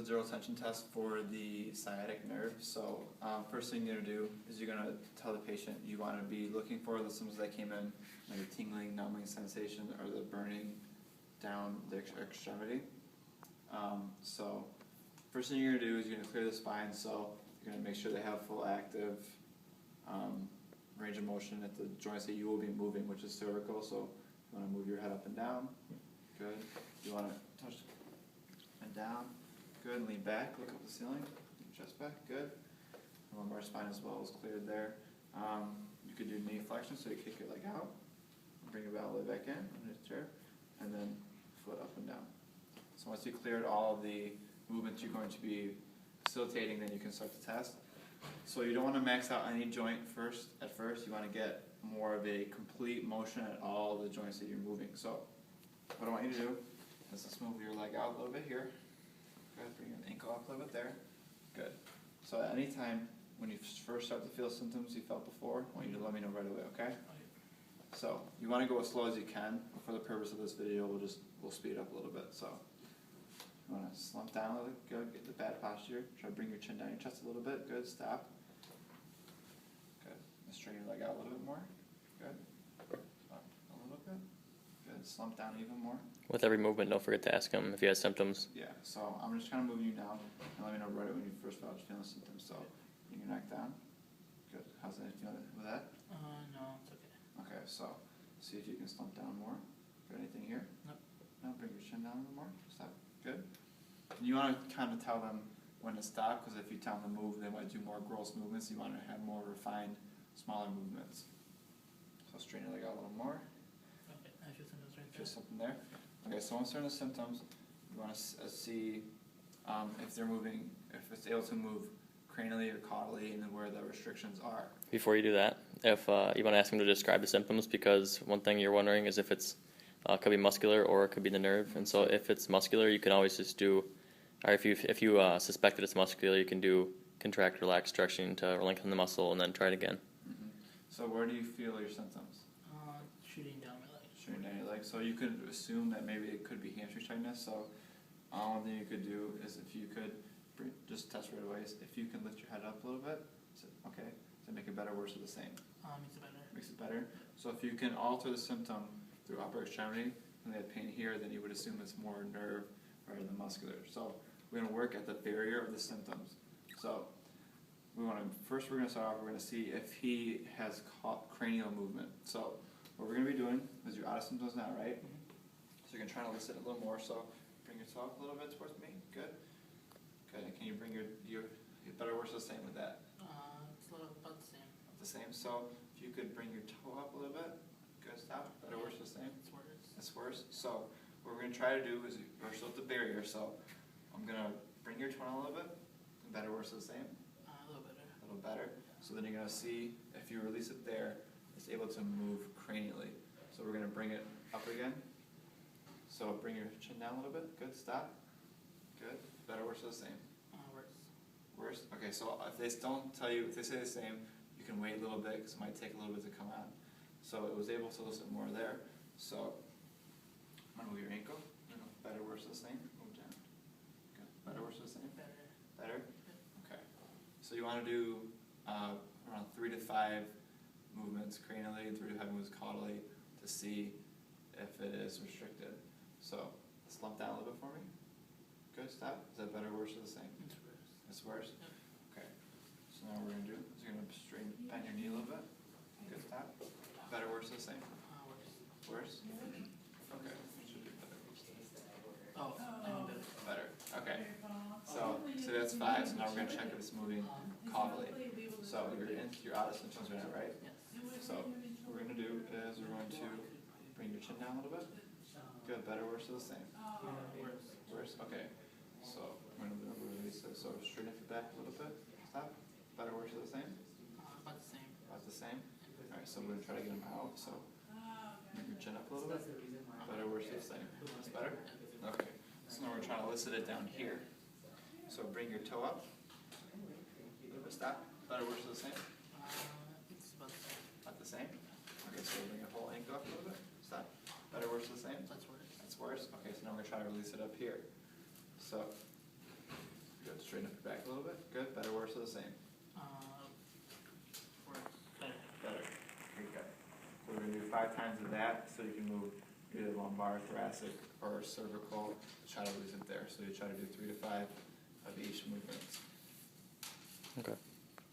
a dural tension test for the sciatic nerve. So first thing you're going to do is you're going to tell the patient you want to be looking for the symptoms that came in, like a tingling, numbing sensation, or the burning down the extremity. So first thing you're going to do is you're going to clear the spine, so you're going to make sure they have full active range of motion at the joints that you will be moving, which is cervical. So you want to move your head up and down. Good. You want to touch and down. Good. Lean back. Look up the ceiling. Chest back. Good. Lumbar spine as well is cleared there. You could do knee flexion, so you kick your leg out, bring your belly back in under the chair, and then foot up and down. So once you cleared all of the movements you're going to be facilitating, then you can start the test. So you don't want to max out any joint at first. You want to get more of a complete motion at all the joints that you're moving. So what I want you to do is just move your leg out a little bit here. Good. Bring your ankle up a little bit there. Good. So at any time when you first start to feel symptoms you felt before, I want you to let me know right away, okay? So you want to go as slow as you can. For the purpose of this video, we'll speed up a little bit. So you want to slump down a little bit. Good. Get the bad posture. Try to bring your chin down your chest a little bit. Good. Stop. Good. Straighten your leg out a little bit more. Good. Up a little bit. Good. Slump down even more. With every movement, don't forget to ask him if he has symptoms. Yeah, so I'm just kind of moving you now, and let me know right when you first felt feeling symptoms. So, bring your neck down. Good. How's that feeling with that? No, it's okay. Okay, so see if you can slump down more. Got anything here? Nope. No, bring your chin down a little more. Stop. Good. And you want to kind of tell them when to stop, because if you tell them to move, they might do more gross movements. You want to have more refined, smaller movements. So straighten your leg out a little more. Okay, I feel symptoms right there. Feel something there? Okay, so once they're in the symptoms, you want to see if they're moving, if it's able to move cranially or caudally, and then where the restrictions are. Before you do that, if you want to ask him to describe the symptoms, because one thing you're wondering is if it's could be muscular or it could be the nerve. And so if it's muscular, you can always just do, or if you suspect that it's muscular, you can do contract, relax, stretching to lengthen the muscle, and then try it again. Mm-hmm. So where do you feel your symptoms? Shooting down my leg. Shooting down your leg. So you could assume that maybe it could be hamstring tightness. So one thing you could do is if you could just test right away. If you can lift your head up a little bit, okay, to make it better, worse, or the same. Makes it better. Makes it better. So if you can alter the symptom through upper extremity, and they had pain here, then you would assume it's more nerve rather than muscular. So we're going to work at the barrier of the symptoms. So we're going to start off. We're going to see if he has cranial movement. So what we're going to be doing is you're out of symptoms now, right? Mm-hmm. So you're going to try to elicit a little more. So bring yourself a little bit towards me. Good. Good. And can you bring your better, worse, the same with that? It's about the same. The same. So if you could bring your toe up a little bit. Good. Stop. Better, worse, the same. It's worse. It's worse. So what we're going to try to do is we're still at the barrier. So I'm going to bring your toe down a little bit. Better, worse, the same. A little better. A little better. So then you're going to see if you release it there, it's able to move cranially. So we're going to bring it up again. So bring your chin down a little bit. Good. Stop. Good. Better, worse, or the same. Worse. Worse. Okay. So if they don't tell you, if they say the same, you can wait a little bit because it might take a little bit to come on. So it was able to elicit more there. So I'm gonna move your ankle. Better, worse, or the same. Move down. Good. Better, worse, or the same. Better. Better. Okay. So you want to do around 3 to 5 movements cranially and 3 to 5 movements caudally to see if it is restricted. So slump down a little bit for me. Good. Stop. Is that better, worse, or the same? It's worse. It's worse? Yep. Okay. So now what we're going to do is you're going to straighten, bend your knee a little bit. Good. Stop. Better, worse, or the same? Worse. Worse? Okay. Should be better. Oh, I mean better. Better. Okay. So that's 5. So now we're going to check if it's moving caudally. So you're out of symptoms right now, right? Yes. So what we're going to do is we're going to bring your chin down a little bit. Good. Better, worse, or the same? Worse. Worse? Okay. So we're going to release it. So straighten your back a little bit. Stop. Better, worse, or the same? About the same. About the same? Alright, so we're going to try to get them out. So bring your chin up a little bit. Better, worse, or the same? That's better? Okay. So now we're trying to elicit it down here. So bring your toe up. A little bit. Stop. Better, worse, or the same? It's about the same. About the same? Okay, so bring your whole ankle up a little bit. Stop. Better, worse, or the same? That's worse. That's worse? Okay, so now we're going to try to release it up here. So little bit? Good, better, worse, or the same? Worse. Better. Better. Okay, good. So we're gonna do 5 times of that, so you can move either lumbar, thoracic, or cervical. Try to lose it there. So you try to do 3 to 5 of each movement. Okay.